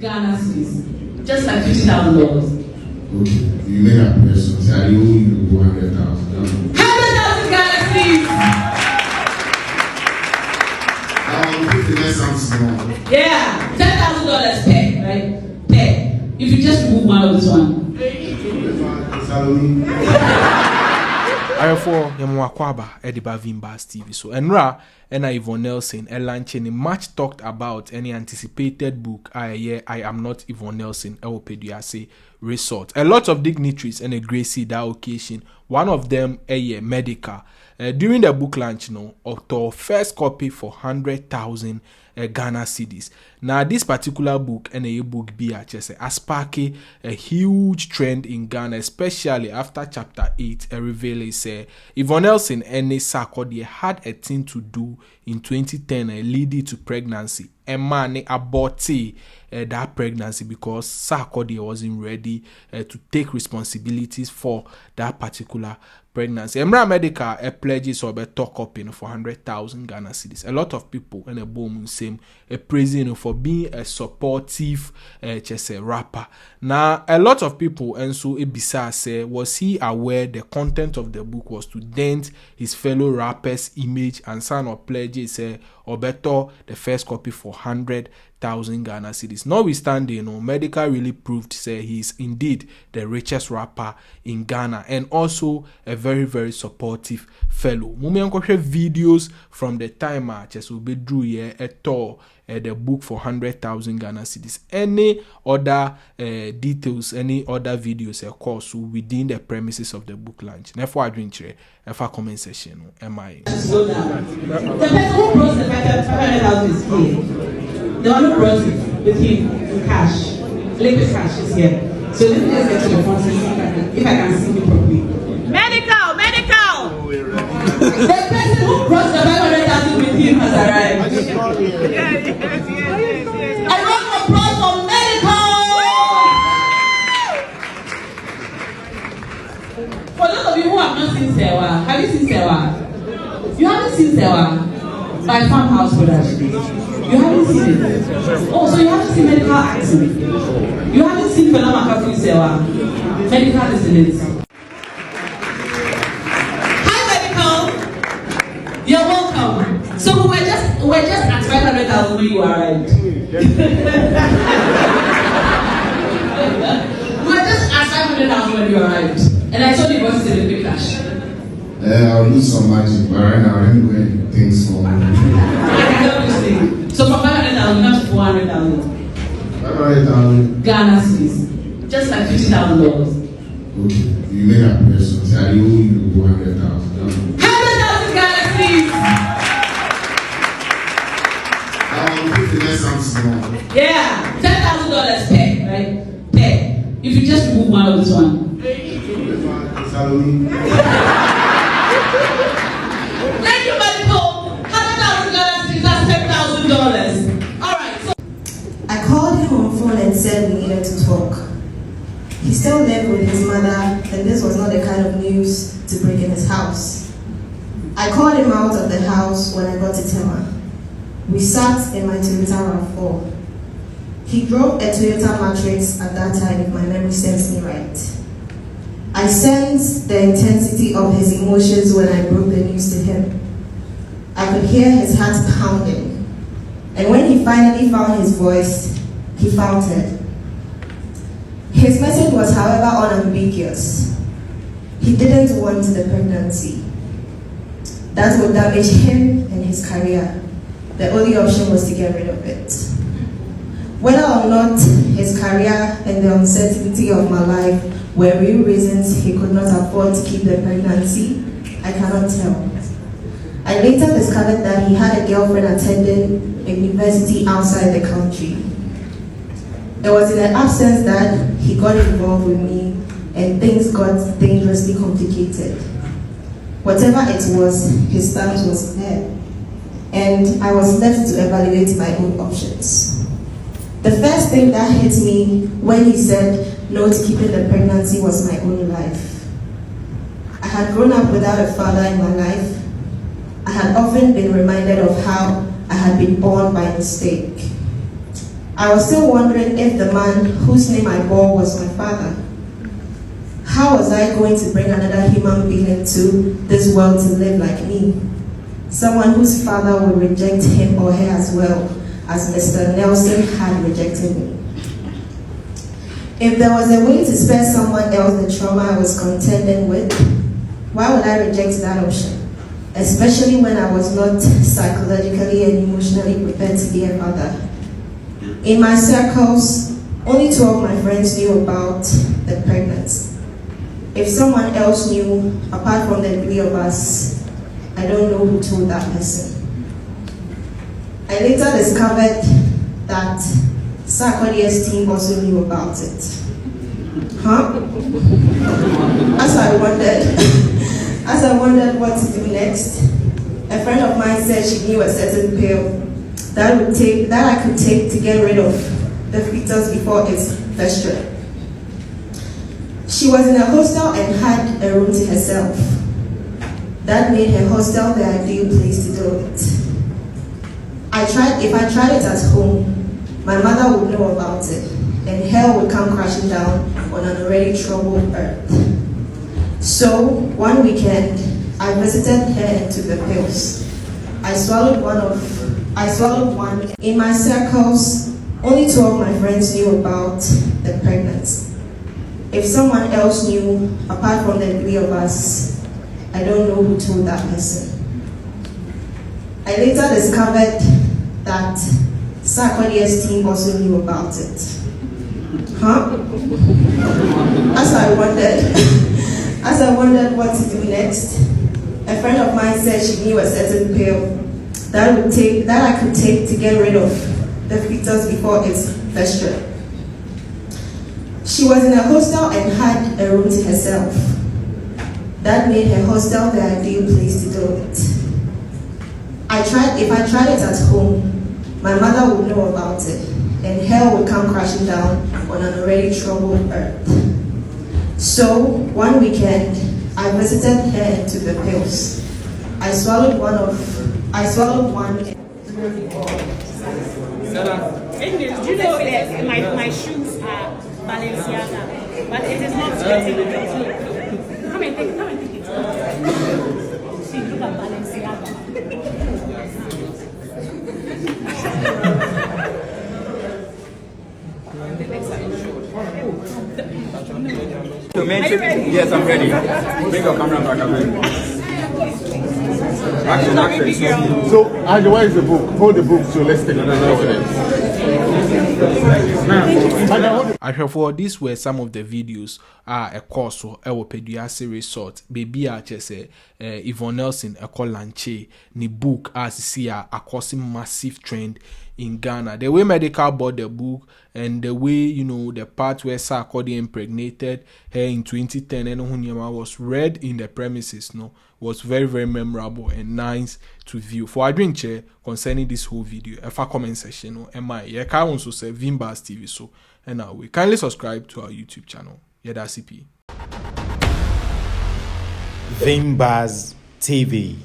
Ghana cedis, just like $50,000. Okay, you made a person. So I owe you 100,000. 100,000 Ghana cedis. Yeah, $10,000 pay, right? Pay. If you just remove one of this one. I for Yamuakwaba Ediba Vimbas TV. So Enra and Yvonne Nelson launching a much talked about any anticipated book. I am not Yvonne Nelson. Say resort. A lot of dignitaries and a Ghc that occasion. One of them Medikal. During the book launch, author first copy for 100,000 Ghana cedis. Now, this particular book and a book has sparked a huge trend in Ghana, especially after chapter 8. Reveals Yvonne Nelson and Sarkodie had a thing to do in 2010 leading to pregnancy. A man aborted that pregnancy because Sarkodie wasn't ready to take responsibilities for that particular pregnancy. Medikal pledges or talk up for 100,000 Ghana cedis. A lot of people in a boom same praising for being a supportive rapper. Now a lot of people and so Ebisa say was he aware the content of the book was to dent his fellow rappers' image and sign of pledges or better the first copy for 100,000 Ghana cedis. Notwithstanding, Medikal really proved say he is indeed the richest rapper in Ghana and also a very, very supportive fellow. Mumi ankoshe videos from the time just be drew here at all the book for 100,000 Ghana cedis. Any other details, any other videos, of course, within the premises of the book launch. Therefore, I drink a comment section. Am I? The person who brought the 500,000 is here. The one who brought it with him in cash, liquid cash is here. So let me just get to the front and see if I can see you properly. Medikal! The person who brought the 500,000 with him has arrived. Yes. A round of applause for Medikal! For those of you who have not seen Sewa, have you seen Sewa? You haven't seen Sewa? By Farmhouse Production. You haven't seen it? Oh, so you haven't seen Medikal acting? You haven't seen Fela Makafu Sewa? Medikal is in it. Hi Medikal! You're welcome. So we're just at 500,000 when you arrived. We're just at 500,000 when you arrived. And I told you it wasn't in the big cash. I'll lose some magic, but right now I'm doing things for me. I can help you see. So from 500,000 now to 400,000. 500,000 Ghana cedis, just like $50,000. Okay, you made a person. So I owe you 100,000. 100,000 Ghana cedis. Yeah, $10,000 pay, right? Pay. If you just remove one of this one. Thank you, Medikal. 100,000 Ghana cedis, that's $10,000. All right. So I called him on phone and said we needed to talk. He still lived with his mother, and this was not the kind of news to break in his house. I called him out of the house when I got to Tema. We sat in my Toyota RAV4. He drove a Toyota Matrix at that time, if my memory serves me right. I sensed the intensity of his emotions when I broke the news to him. I could hear his heart pounding. And when he finally found his voice, he faltered. His message was, however, unambiguous. He didn't want the pregnancy. That would damage him and his career. The only option was to get rid of it. Whether or not his career and the uncertainty of my life were real reasons he could not afford to keep the pregnancy, I cannot tell. I later discovered that he had a girlfriend attending a university outside the country. It was in the absence that he got involved with me and things got dangerously complicated. Whatever it was, his stance was there, and I was left to evaluate my own options. The first thing that hit me when he said no to keeping the pregnancy was my own life. I had grown up without a father in my life. I had often been reminded of how I had been born by mistake. I was still wondering if the man whose name I bore was my father. How was I going to bring another human being into this world to live like me? Someone whose father would reject him or her as well as Mr. Nelson had rejected me. If there was a way to spare someone else the trauma I was contending with, why would I reject that option? Especially when I was not psychologically and emotionally prepared to be a mother. In my circles, only 2 of my friends knew about the pregnancy. If someone else knew, apart from the 3 of us, I don't know who told that person. I later discovered that Sarkodie's team also knew about it. As I wondered what to do next, a friend of mine said she knew a certain pill that I could take to get rid of the fetus before its festering. She was in a hostel and had a room to herself. That made her hostel the ideal place to do it. If I tried it at home, my mother would know about it, and hell would come crashing down on an already troubled earth. So, one weekend, I visited her and took the pills. I swallowed one. In my circles, only 2 of my friends knew about the pregnancy. If someone else knew, apart from the 3 of us, I don't know who told that person. I later discovered that Sarkodie's team also knew about it. As I wondered what to do next, a friend of mine said she knew a certain pill that I could take to get rid of the fetus before its festering. She was in a hostel and had a room to herself. That made her hostel the ideal place to do it. If I tried it at home, my mother would know about it, and hell would come crashing down on an already troubled earth. So, one weekend, I visited her and took the pills. I swallowed one. Do you know that my shoes are Balenciaga, but it is not fitting. Come and take it. See, look at Balenciaga. To mention, yes, I'm ready. Bring your camera back. I'm ready. Action. So, where is the book? Hold the book, so let's take another. I have for these were some of the videos a course or Peduyase resort baby say Yvonne Nelson a call lanche ni book as see a causing massive trend in Ghana. The way Medikal bought the book and the way the part where Sarkodie impregnated her in 2010 and was read in the premises was very, very memorable and nice to view. For I drink chair concerning this whole video, if a comment section you can also say Vimbas TV so and now we kindly subscribe to our YouTube channel. That's CP. Vimbas TV.